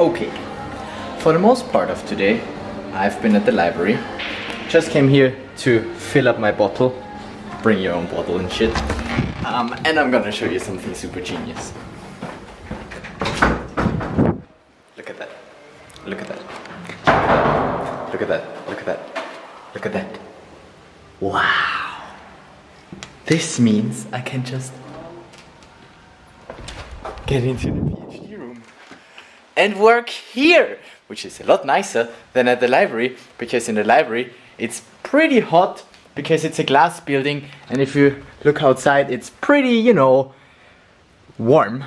Okay, for the most part of today, I've been at the library. Just came here to fill up my bottle. Bring your own bottle and shit. And I'm gonna show you something super genius. Look at that. Look at that. Look at that. Look at that. Look at that. Wow. This means I can just get into the PhD room and work here, which is a lot nicer than at the library, because in the library it's pretty hot because it's a glass building, and if you look outside it's pretty, you know, warm,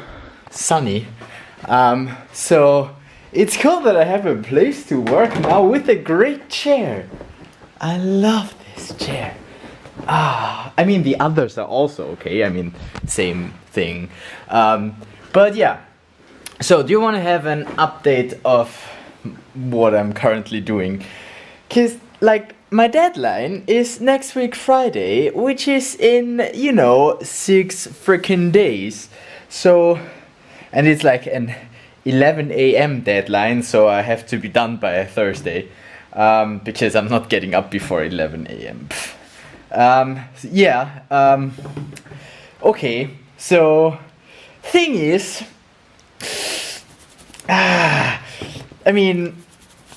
sunny. So it's cool that I have a place to work now with a great chair. I love this chair. I mean the others are also okay, I mean same thing. But yeah, so do you want to have an update of what I'm currently doing? Because like my deadline is next week Friday, which is in, you know, 6 freaking days. So, and it's like an 11 a.m. deadline, so I have to be done by Thursday, because I'm not getting up before 11 a.m. Okay, so thing is, I mean,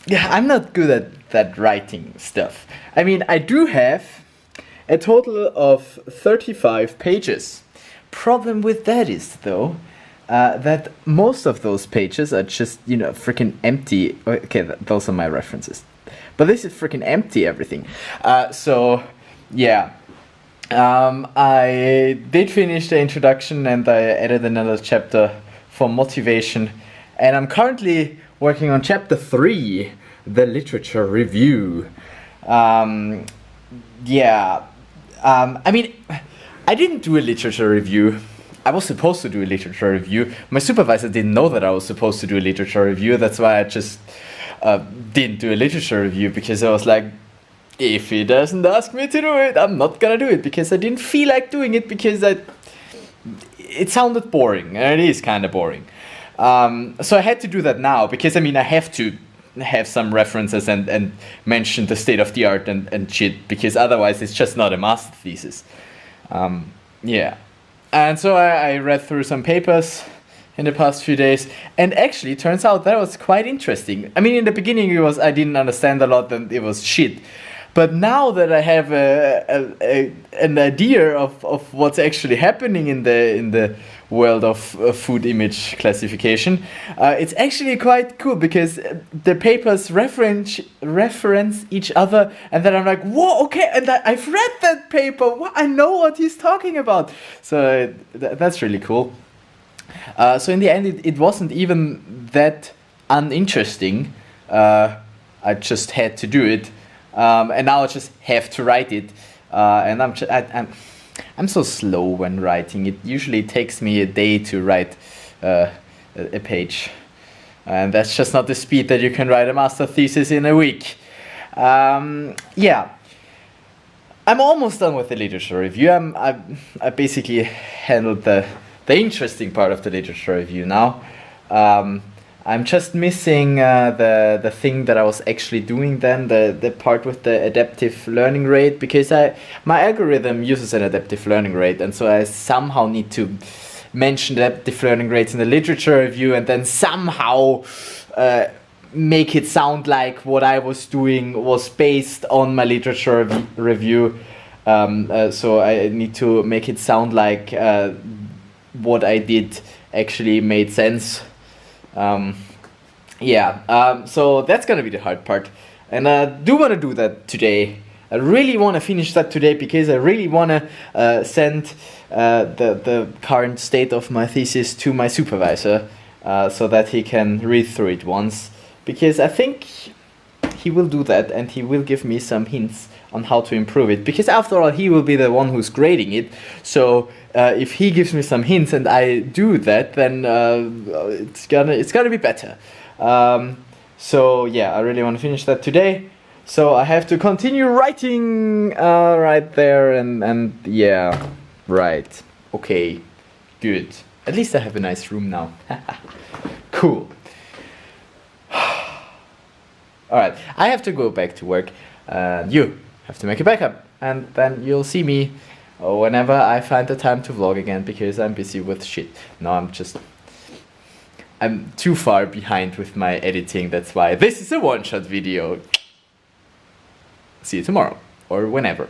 yeah, I'm not good at that writing stuff. I mean, I do have a total of 35 pages. Problem with that is, though, that most of those pages are just, you know, freaking empty. Okay, those are my references. But this is freaking empty, everything. So, yeah. I did finish the introduction and I added another chapter for motivation. And I'm currently working on chapter 3, the literature review. I mean, I didn't do a literature review. I was supposed to do a literature review. My supervisor didn't know that I was supposed to do a literature review. That's why I just didn't do a literature review, because I was like, if he doesn't ask me to do it, I'm not gonna do it, because I didn't feel like doing it, because it sounded boring, and it is kind of boring. So I had to do that now, because I mean I have to have some references and mention the state of the art and shit, because otherwise it's just not a master thesis. Yeah. And so I read through some papers in the past few days, and actually it turns out that was quite interesting. I mean, in the beginning I didn't understand a lot and it was shit. But now that I have an idea of what's actually happening in the world of food image classification, it's actually quite cool, because the papers reference each other, and then I'm like, whoa, okay, and I've read that paper, I know what he's talking about. So that's really cool. So in the end, it wasn't even that uninteresting. I just had to do it. And now I just have to write it, and I'm so slow when writing. It usually takes me a day to write a page, and that's just not the speed that you can write a master thesis in a week. Yeah, I'm almost done with the literature review. I basically handled the interesting part of the literature review now. I'm just missing the thing that I was actually doing then, the part with the adaptive learning rate, because my algorithm uses an adaptive learning rate, and so I somehow need to mention the adaptive learning rates in the literature review, and then somehow make it sound like what I was doing was based on my literature review. So I need to make it sound like what I did actually made sense. So that's gonna be the hard part, and I do want to do that today. I really want to finish that today, because I really want to send the current state of my thesis to my supervisor, so that he can read through it once, because I think he will do that, and he will give me some hints on how to improve it, because after all he will be the one who's grading it. So if he gives me some hints and I do that, then it's gonna be better. So yeah, I really want to finish that today, so I have to continue writing right there, and yeah, right, okay, good. At least I have a nice room now. Cool. Alright, I have to go back to work. You have to make a backup. And then you'll see me whenever I find the time to vlog again, because I'm busy with shit. No, I'm too far behind with my editing. That's why this is a one-shot video. See you tomorrow, or whenever.